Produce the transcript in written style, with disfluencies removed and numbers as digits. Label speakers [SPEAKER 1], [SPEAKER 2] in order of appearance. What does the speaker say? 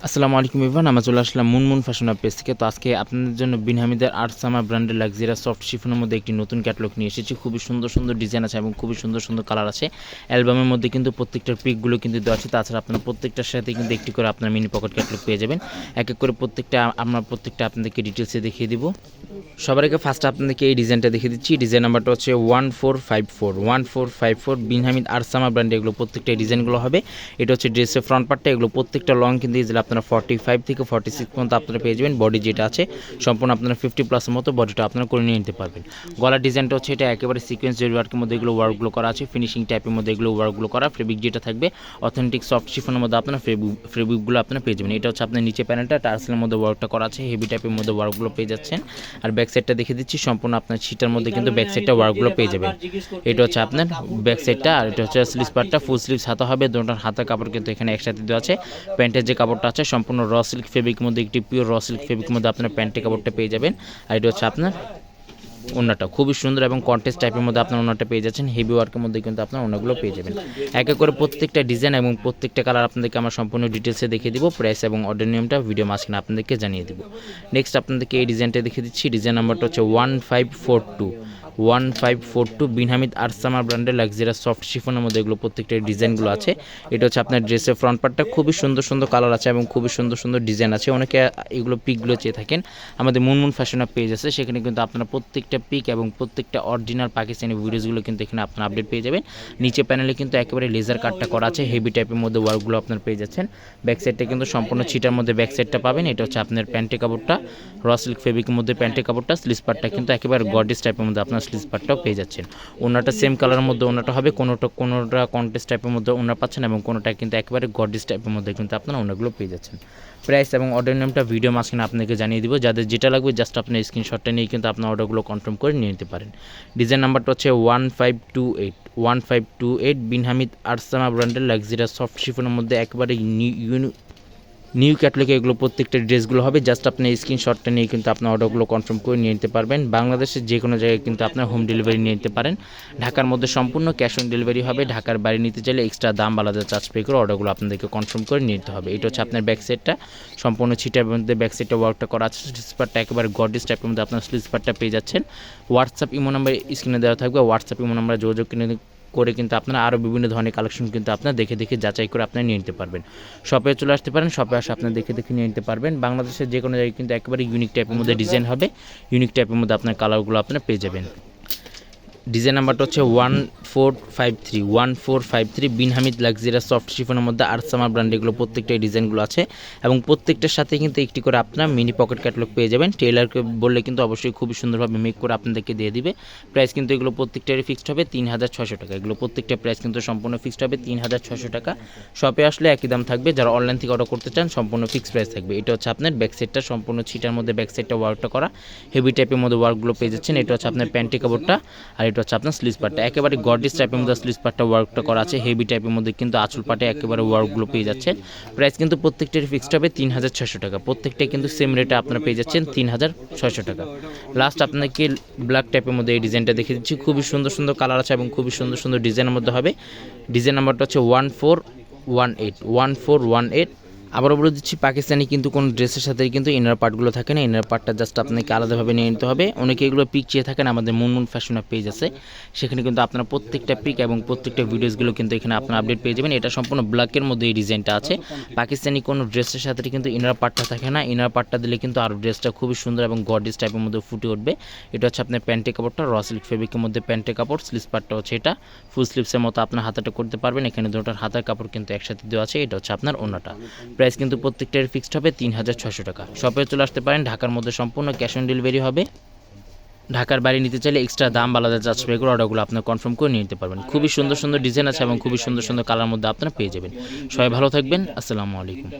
[SPEAKER 1] আসসালামু আলাইকুম এভরিওয়ান, আমরা চলে আসলাম মুনমুন ফ্যাশন পেজ থেকে। তো আজকে আপনাদের জন্য বিন হামিদের আর্ট সামার ব্র্যান্ডের লাক্সারিয়াস সফট শিফনের মধ্যে একটি নতুন ক্যাটালগ নিয়ে এসেছি। খুবই সুন্দর সুন্দর ডিজাইন আছে এবং খুবই সুন্দর সুন্দর কালার আছে। অ্যালবামের মধ্যে কিন্তু প্রত্যেকটার পিকগুলো কিন্তু দেওয়া আছে। তাছাড়া আপনারা প্রত্যেকটার সাথে কিন্তু একটি করে আপনার মিনি পকেট ক্যাটালগ পেয়ে যাবেন। এক এক করে প্রত্যেকটা আপনাদেরকে ডিটেলসে দেখিয়ে দিব। সবার আগে ফার্স্ট আপনাদেরকে এই ডিজাইনটা দেখিয়ে দিচ্ছি। ডিজাইন নাম্বারটা হচ্ছে 1454 বিন হামিদ আর্ট সামার ব্র্যান্ডে এগুলো প্রত্যেকটা ডিজাইনগুলো হবে। এটা হচ্ছে ড্রেসের ফ্রন্ট পার্টটা। এগুলো প্রত্যেকটা লং কিন্তু ইজিলি আপনারা 45 থেকে 46 পর্যন্ত আপনারা পেয়ে যাবেন। বডি যেটা আছে সম্পূর্ণ আপনারা 50+ মতো বডিটা আপনারা করে নিয়ে নিতে পারবেন। গলার ডিজাইনটা হচ্ছে এটা একেবারে সিকোয়েন্স জরি ওয়ার্কের মধ্যে এগুলো ওয়ার্কগুলো করা আছে। ফিনিশিং টাইপের মধ্যে এগুলো ওয়ার্কগুলো করা। ফেব্রিক যেটা থাকবে অথেন্টিক সফট শিফনের মধ্যে আপনারা ফেব্রিকগুলো আপনারা পেয়ে যাবেন। এটা হচ্ছে আপনার নিচে প্যানেলটা টার্সেলের মধ্যে ওয়ার্কটা করা আছে। হেভি টাইপের মধ্যে ওয়ার্কগুলো পেয়ে যাচ্ছেন। আর ব্যাক সাইডটা দেখে দিচ্ছি, সম্পূর্ণ আপনার ছিটার মধ্যে কিন্তু ব্যাক সাইডটা ওয়ার্কগুলো পেয়ে যাবেন। এটা হচ্ছে আপনার ব্যাক সাইডটা। আর এটা হচ্ছে স্লিভস পার্টটা, ফুল স্লিভস হাতা হবে। দুটোর হাতা কাপড় কিন্তু এখানে একসাথে দেওয়া আছে। প্যান্টের যে কাপড়টা আছে সম্পূর্ণ র সিল্ক ফেব্রিকের মধ্যে, একটি পিওর র সিল্ক ফেব্রিকের মধ্যে আপনার প্যান্টের কাপড়টা পেয়ে যাবেন। আর এটা হচ্ছে আপনার ওড়নাটা খুবই সুন্দর এবং কন্টেস্ট টাইপের মধ্যে আপনার ওড়নাটা পেয়ে যাচ্ছেন। হেভি ওয়ার্কের মধ্যে কিন্তু আপনার ওড়নাগুলো পেয়ে যাবেন। এক এক করে প্রত্যেকটা ডিজাইন এবং প্রত্যেকটা কালার আপনাদেরকে আমরা সম্পূর্ণ ডিটেলসে দেখিয়ে দিব। প্রাইস এবং অর্ডার নিয়মটা ভিডিও মাঝখানে আপনাদেরকে জানিয়ে দিব। নেক্সট আপনাদেরকে এই ডিজাইনটা দেখিয়ে দিচ্ছি। ডিজাইন নাম্বারটা হচ্ছে 1542 বিন হামিদ আর্ট সামার ব্র্যান্ডের লাক্সারিয়াস সফট শিফনের মধ্যে এগুলো প্রত্যেকটা ডিজাইনগুলো আছে। এটা হচ্ছে আপনার ড্রেসের ফ্রন্ট পার্টটা। খুবই সুন্দর সুন্দর কালার আছে এবং খুবই সুন্দর সুন্দর ডিজাইন আছে। অনেকে এগুলো পিকগুলো চেয়ে থাকেন, আমাদের মুনমুন ফ্যাশনের পেজ আছে, সেখানে কিন্তু আপনারা প্রত্যেকটা পিক এবং প্রত্যেকটা অরিজিনাল পাকিস্তানি ভিডিওসগুলো কিন্তু এখানে আপনারা আপডেট পেয়ে যাবেন। নিচে প্যানেলে কিন্তু একেবারে লেজার কাটটা করা আছে। হেভি টাইপের মধ্যে ওয়ার্কগুলো আপনারা পেয়ে যাচ্ছেন। ব্যাক সাইডটা কিন্তু সম্পূর্ণ ছিটার মধ্যে ব্যাক সাইডটা পাবেন। এটা হচ্ছে আপনার প্যান্টের কাপড়টা, র সিল্ক ফেব্রিকের মধ্যে প্যান্টের কাপড়টা। স্লিভস পার্টটা কিন্তু একেবারে গর্জিয়াস টাইপের মধ্যে আপনার স্লিভস পার্টটাও পেয়ে যাচ্ছেন। ওনাটা সেম কালারের মধ্যে ওনাটা হবে। কোনোটা কন্টেস্ট টাইপের মধ্যে ওনা পাচ্ছেন এবং কোনোটা কিন্তু একেবারে গর্জিয়াস টাইপের মধ্যে কিন্তু আপনারা ওনাগুলো পেয়ে যাচ্ছেন। প্রাইস এবং অর্ডার নেমটা ভিডিও মাঝখানে আপনাকে জানিয়ে দিব। যাদের যেটা লাগবে জাস্ট আপনার স্ক্রিনশটটা নিয়ে কিন্তু আপনার অর্ডারগুলো কনফার্ম করে নিয়ে নিতে পারেন। ডিজাইন নাম্বারটা হচ্ছে 1528 বিন হামিদ আর্ট সামার ব্র্যান্ডের লাক্সারিয়াস সফট শিফনের মধ্যে একেবারে নিউ ক্যাটালগে এগুলো প্রত্যেকটা ড্রেসগুলো হবে। জাস্ট আপনি স্ক্রিনশটটা নিয়ে কিন্তু আপনার অর্ডারগুলো কনফার্ম করে নিয়ে নিতে পারবেন। বাংলাদেশের যে কোনো জায়গায় কিন্তু আপনার হোম ডেলিভারি নিয়ে নিতে পারেন। ঢাকার মধ্যে সম্পূর্ণ ক্যাশ অন ডেলিভারি হবে। ঢাকার বাইরে নিতে চাইলে এক্সট্রা দাম আলাদা চার্জ পে করে অর্ডারগুলো আপনাদেরকে কনফার্ম করে নিতে হবে। এটা হচ্ছে আপনার ব্যাক সাইডটা, সম্পূর্ণ ছিটার মধ্যে ব্যাক সাইডটা ওয়ার্কটা করা আছে। স্লিভস পার্টটা একেবারে গর্জিয়াস টাইপের মধ্যে আপনার স্লিভস পার্টটা পেয়ে যাচ্ছেন। হোয়াটসঅ্যাপ ইমো নাম্বার স্ক্রিনে দেওয়া থাকবে। হোয়াটসঅ্যাপ ইমো নাম্বার যোগাযোগ করে কিন্তু আপনারা আরও বিভিন্ন ধরনের কালেকশন কিন্তু আপনারা দেখে যাচাই করে আপনারা নিয়ে নিতে পারবেন। শপে চলে আসতে পারেন, শপে আসে আপনারা দেখে নিয়ে নিতে পারবেন। বাংলাদেশের যে কোনো জায়গায় কিন্তু একেবারে ইউনিক টাইপের মধ্যে ডিজাইন হবে। ইউনিক টাইপের মধ্যে আপনার কালারগুলো আপনারা পেয়ে যাবেন। ডিজাইন নাম্বারটা হচ্ছে 1453 বিন হামিদ লাক্সারিয়াস সফট শিফনের মধ্যে আর্ট সামার ব্র্যান্ড এগুলো প্রত্যেকটা ডিজাইনগুলো আছে এবং প্রত্যেকটার সাথে কিন্তু একটি করে আপনার মিনি পকেট ক্যাটালগ পেয়ে যাবেন। টেলারকে বললে কিন্তু অবশ্যই খুবই সুন্দরভাবে মেক করে আপনাদেরকে দিয়ে দিবে। প্রাইস কিন্তু এগুলো প্রত্যেকটারই ফিক্সড হবে 3600 টাকা। এগুলো প্রত্যেকটা প্রাইস কিন্তু সম্পূর্ণ ফিক্সড হবে 3600 টাকা। শপে আসলে একই দাম থাকবে। যারা অনলাইন থেকে অর্ডার করতে চান সম্পূর্ণ ফিক্সড প্রাইস থাকবে। এটা হচ্ছে আপনার ব্যাক সাইডটা, সম্পূর্ণ ছিটার মধ্যে ব্যাক সাইডটা ওয়ার্কটা করা। হেভি টাইপের মধ্যে ওয়ার্কগুলো পেয়ে যাচ্ছেন। এটা হচ্ছে আপনার প্যান্টি কাপড়টা। আর এটা হচ্ছে আপনার স্লিভস পার্টটা, একেবারে গর্জিয়াস টাইপের মধ্যে স্লিভস পার্টটা ওয়ার্কটা করা আছে। হেভি টাইপের মধ্যে কিন্তু আঁচল পাটে একেবারে ওয়ার্কগুলো পেয়ে যাচ্ছেন। প্রাইস কিন্তু প্রত্যেকটার ফিক্সড হবে 3600 টাকা। প্রত্যেকটাই কিন্তু সেম রেটে আপনারা পেয়ে যাচ্ছেন 3600 টাকা। লাস্ট আপনাকে ব্ল্যাক টাইপের মধ্যে এই ডিজাইনটা দেখে দিচ্ছি। খুবই সুন্দর সুন্দর কালার আছে এবং খুবই সুন্দর সুন্দর ডিজাইনের মধ্যে হবে। ডিজাইন নাম্বারটা হচ্ছে 1418। আবারও বলে দিচ্ছি, পাকিস্তানি কিন্তু কোনো ড্রেসের সাথে কিন্তু ইনার পার্টগুলো থাকে না। ইনার পার্টটা জাস্ট আপনাকে আলাদাভাবে নিয়ে নিতে হবে। অনেকে এগুলো পিক চেয়ে থাকেন, আমাদের মুনমুন ফ্যাশনের পেজ আছে, সেখানে কিন্তু আপনারা প্রত্যেকটা পিক এবং প্রত্যেকটা ভিডিওসগুলো কিন্তু এখানে আপনারা আপডেট পেয়ে যাবেন। এটা সম্পূর্ণ ব্ল্যাকের মধ্যে এই ডিজাইনটা আছে। পাকিস্তানি কোনো ড্রেসের সাথে কিন্তু ইনার পার্টটা থাকে না। ইনার পার্টটা দিলে কিন্তু আরও ড্রেসটা খুবই সুন্দর এবং গর্জিয়াস টাইপের মধ্যে ফুটে উঠবে। এটা হচ্ছে আপনার প্যান্টের কাপড়টা, র সিল্ক ফেব্রিকের মধ্যে প্যান্টের কাপড়। স্লিভস পার্টটা হচ্ছে এটা ফুল স্লিভসের মতো আপনার হাতাটা করতে পারবেন। এখানে দুটোর হাতার কাপড় কিন্তু একসাথে দেওয়া আছে। এটা হচ্ছে আপনার ওড়নাটা। প্রাইস কিন্তু প্রত্যেকটা ফিক্সড হবে 3600 টাকা। শপে চলে আসতে পারেন। ঢাকার মধ্যে সম্পূর্ণ ক্যাশ অন ডেলিভারি হবে। ঢাকার বাইরে নিতে চাইলে এক্সট্রা দাম আলাদা চার্জ পে করে অর্ডারগুলো আপনারা কনফার্ম করে নিতে পারবেন। খুবই সুন্দর সুন্দর ডিজাইন আছে এবং খুবই সুন্দর সুন্দর কালার মধ্যে আপনারা পেয়ে যাবেন। সবাই ভালো থাকবেন। আসসালামু আলাইকুম।